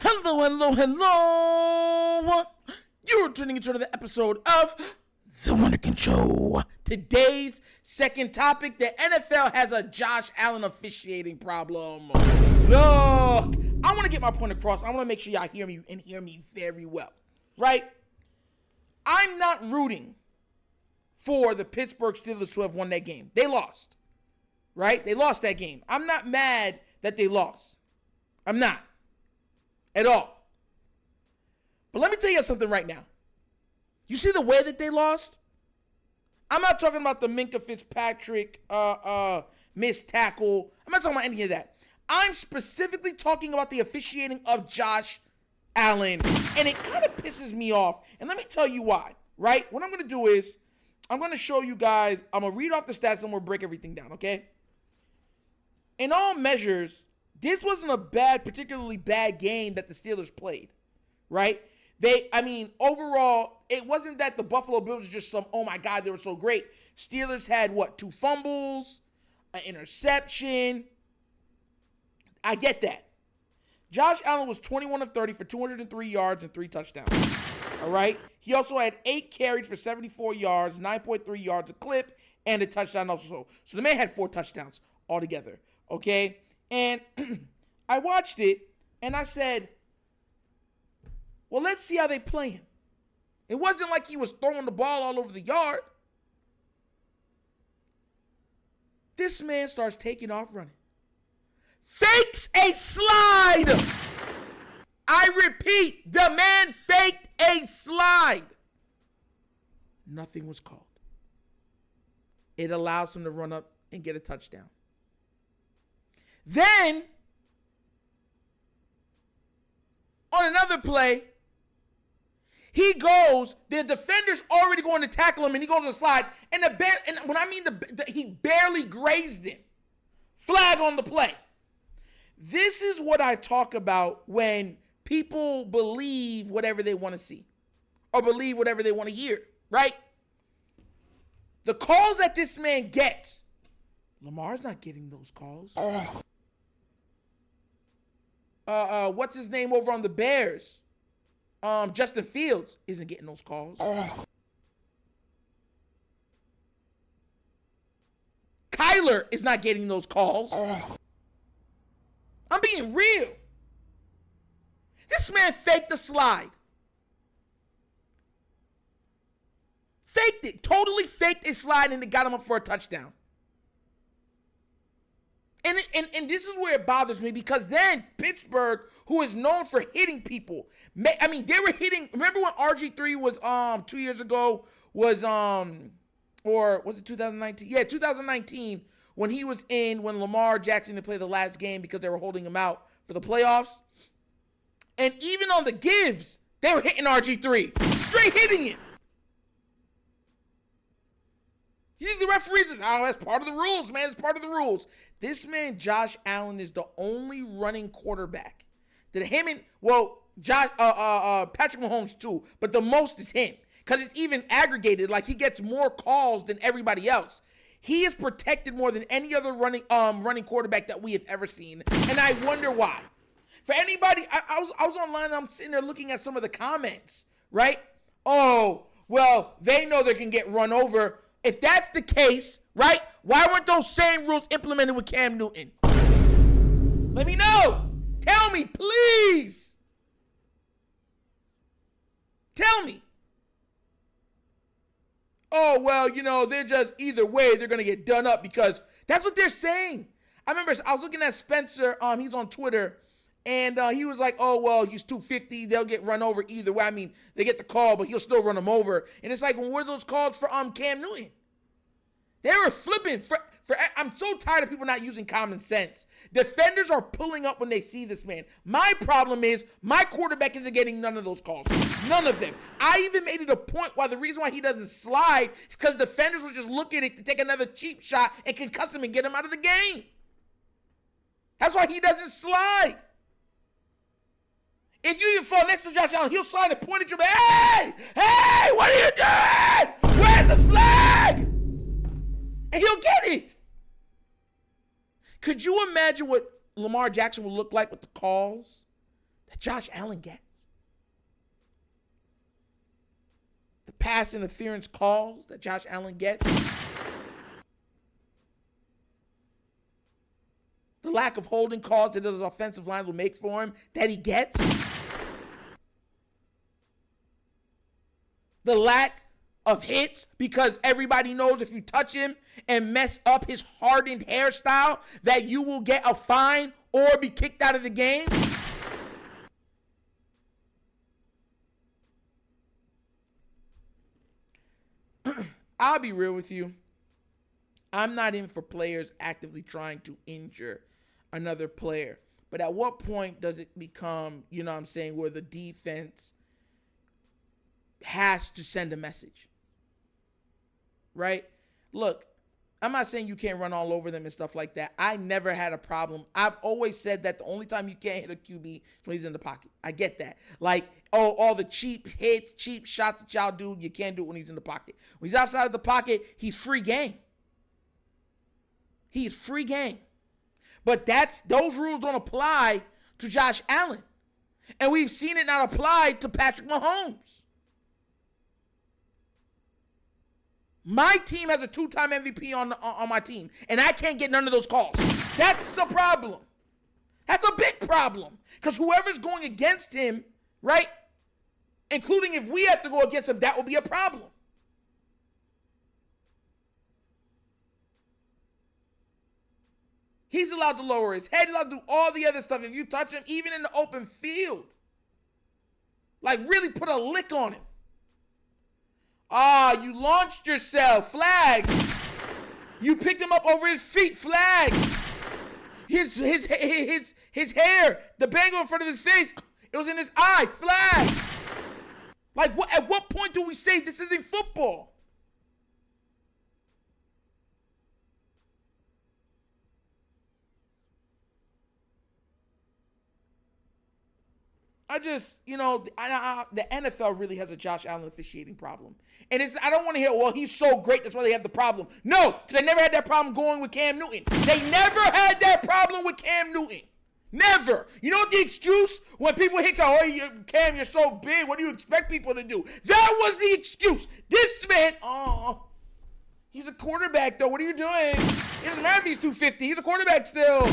Hello, hello, hello. You're tuning into another episode of The Wunderkind Show. Today's second topic, the NFL has a Josh Allen officiating problem. Look, I want to get my point across. I want to make sure y'all hear me and hear me very well, right? I'm not rooting for the Pittsburgh Steelers to have won that game. They lost, right? They lost that game. I'm not mad that they lost. I'm not. At all. But let me tell you something right now. You see the way that they lost? I'm not talking about the Minkah Fitzpatrick missed tackle. I'm not talking about any of that. I'm specifically talking about the officiating of Josh Allen. And it kind of pisses me off. And let me tell you why, right? What I'm going to do is I'm going to show you guys. I'm going to read off the stats and we'll break everything down, okay? In all measures, this wasn't a particularly bad game that the Steelers played, right? Overall, it wasn't that the Buffalo Bills were just oh my God, they were so great. Steelers had, 2 fumbles, an interception. I get that. Josh Allen was 21 of 30 for 203 yards and 3 touchdowns, all right? He also had 8 carries for 74 yards, 9.3 yards a clip, and a touchdown also. So the man had 4 touchdowns altogether, okay? And I watched it, and I said, well, let's see how they play him. It wasn't like he was throwing the ball all over the yard. This man starts taking off running. Fakes a slide. I repeat, the man faked a slide. Nothing was called. It allows him to run up and get a touchdown. Then, on another play, he goes, the defender's already going to tackle him, and he goes to the slide, and when I mean he barely grazed him. Flag on the play. This is what I talk about when people believe whatever they want to see or believe whatever they want to hear, right? The calls that this man gets, Lamar's not getting those calls. What's his name over on the Bears? Justin Fields isn't getting those calls. Kyler is not getting those calls. I'm being real. This man faked the slide. Faked it. Totally faked a slide, and it got him up for a touchdown. And this is where it bothers me, because then Pittsburgh, who is known for hitting people, they were hitting. Remember when RG3 was 2 years ago or was it 2019? Yeah, 2019 when he was when Lamar Jackson had played the last game because they were holding him out for the playoffs. And even on the gives, they were hitting RG3, straight hitting it. You think the referees is, that's part of the rules, man. It's part of the rules. This man, Josh Allen, is the only running quarterback that Patrick Mahomes too, but the most is him, because it's even aggregated. Like, he gets more calls than everybody else. He is protected more than any other running quarterback that we have ever seen, and I wonder why. For anybody, I was online. I'm sitting there looking at some of the comments, right? Oh, well, they know they can get run over. If that's the case, right, why weren't those same rules implemented with Cam Newton? Let me know. Tell me, please. Tell me. Oh, well, they're just either way, they're going to get done up, because that's what they're saying. I remember I was looking at Spencer. He's on Twitter, and he was like, oh, well, he's 250. They'll get run over either way. They get the call, but he'll still run them over. And it's like, when were those calls for Cam Newton? They were flipping. I'm so tired of people not using common sense. Defenders are pulling up when they see this man. My problem is my quarterback isn't getting none of those calls. None of them. I even made it a point why the reason why he doesn't slide is because defenders will just look at it to take another cheap shot and concuss him and get him out of the game. That's why he doesn't slide. If you even fall next to Josh Allen, he'll slide and point at you. Hey, what are you doing? Where's the flag? And he'll get it. Could you imagine what Lamar Jackson would look like with the calls that Josh Allen gets. The pass interference calls that Josh Allen gets. The lack of holding calls that those offensive lines will make for him that he gets. The lack of hits because everybody knows if you touch him and mess up his hardened hairstyle that you will get a fine or be kicked out of the game. I'll be real with you. I'm not in for players actively trying to injure another player. But at what point does it become, you know what I'm saying, where the defense has to send a message? Right? Look, I'm not saying you can't run all over them and stuff like that. I never had a problem. I've always said that the only time you can't hit a QB is when he's in the pocket. I get that. Like, all the cheap hits, cheap shots that y'all do, you can't do it when he's in the pocket. When he's outside of the pocket, he's free game. He's free game. But those rules don't apply to Josh Allen. And we've seen it not applied to Patrick Mahomes. My team has a 2-time MVP on my team, and I can't get none of those calls. That's a problem. That's a big problem. Because whoever's going against him, right, including if we have to go against him, that will be a problem. He's allowed to lower his head. He's allowed to do all the other stuff. If you touch him, even in the open field, like really put a lick on him. You launched yourself. Flag. You picked him up over his feet. Flag. His hair, the bangle in front of his face, it was in his eye. Flag. Like, at what point do we say this isn't football? The NFL really has a Josh Allen officiating problem. And I don't want to hear, well, he's so great, that's why they have the problem. No, because they never had that problem going with Cam Newton. They never had that problem with Cam Newton. Never. You know what the excuse? When people hit, Cam, you're so big, what do you expect people to do? That was the excuse. This man, he's a quarterback, though. What are you doing? He doesn't matter if he's 250. He's a quarterback still.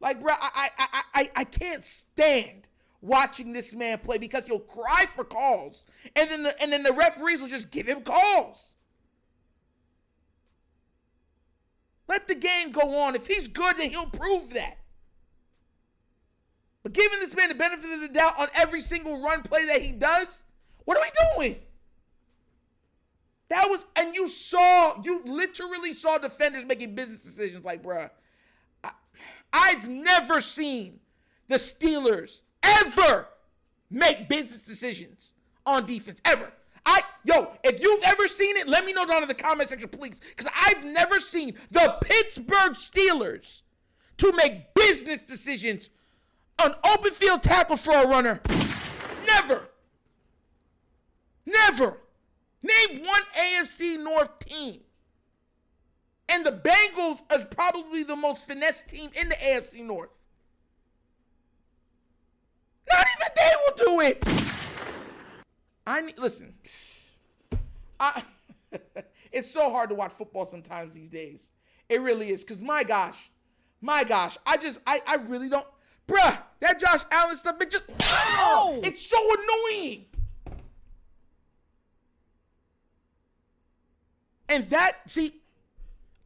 Like, bro, I can't stand watching this man play because he'll cry for calls, and then the referees will just give him calls. Let the game go on. If he's good, then he'll prove that. But giving this man the benefit of the doubt on every single run play that he does, what are we doing? And you literally saw defenders making business decisions like, bruh, I've never seen the Steelers ever make business decisions on defense, ever. If you've ever seen it, let me know down in the comment section, please. Because I've never seen the Pittsburgh Steelers to make business decisions on open field tackle for a runner. Never. Never. Name one AFC North team. And the Bengals is probably the most finesse team in the AFC North. Not even they will do it. Listen. It's so hard to watch football sometimes these days. It really is. Because my gosh, I really don't. Bruh, that Josh Allen stuff, it's so annoying. And I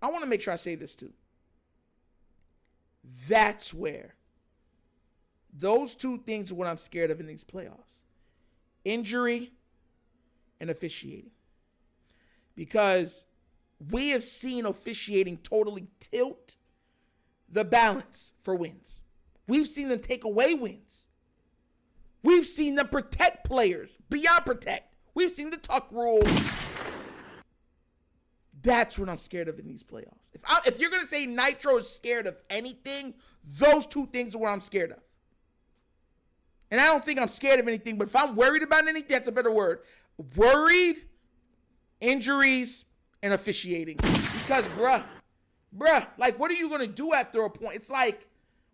want to make sure I say this too. That's where those two things are what I'm scared of in these playoffs. Injury and officiating. Because we have seen officiating totally tilt the balance for wins. We've seen them take away wins. We've seen them protect players beyond protect. We've seen the tuck rule. That's what I'm scared of in these playoffs. If you're going to say Nitro is scared of anything, those two things are what I'm scared of. And I don't think I'm scared of anything, but if I'm worried about anything, that's a better word. Worried, injuries, and officiating. Because, bruh, like, what are you going to do after a point? It's like,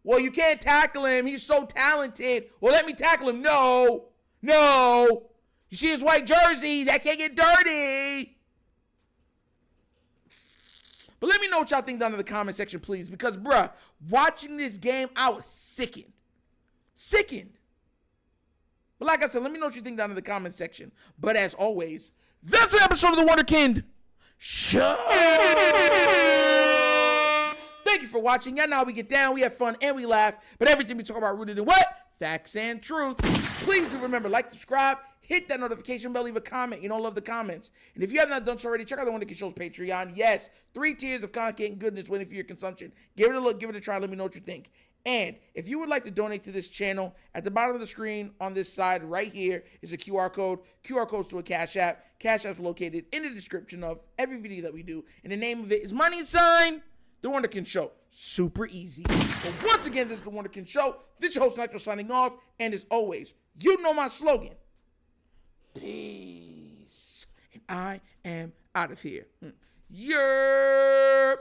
Well, you can't tackle him. He's so talented. Well, let me tackle him. No. You see his white jersey? That can't get dirty. But let me know what y'all think down in the comment section, please. Because, bruh, watching this game, I was sickened. But like I said, let me know what you think down in the comment section. But as always, that's an episode of the Wunderkind Show. Thank you for watching. Y'all know how we get down. We have fun and we laugh. But everything we talk about rooted in what? Facts and truth. Please do remember, like, subscribe, hit that notification bell, leave a comment. You don't love the comments. And if you have not done so already, check out the Wunderkind Show's Patreon. Yes, 3 tiers of content and goodness waiting for your consumption. Give it a look, give it a try. Let me know what you think. And if you would like to donate to this channel, at the bottom of the screen on this side right here is a QR code. QR code's to a Cash App. Cash App's located in the description of every video that we do. And the name of it is money sign The Wunderkind Show. Super easy. But once again, this is The Wunderkind Show. This is your host, Nitro, signing off. And as always, you know my slogan. Peace. And I am out of here. Yerp.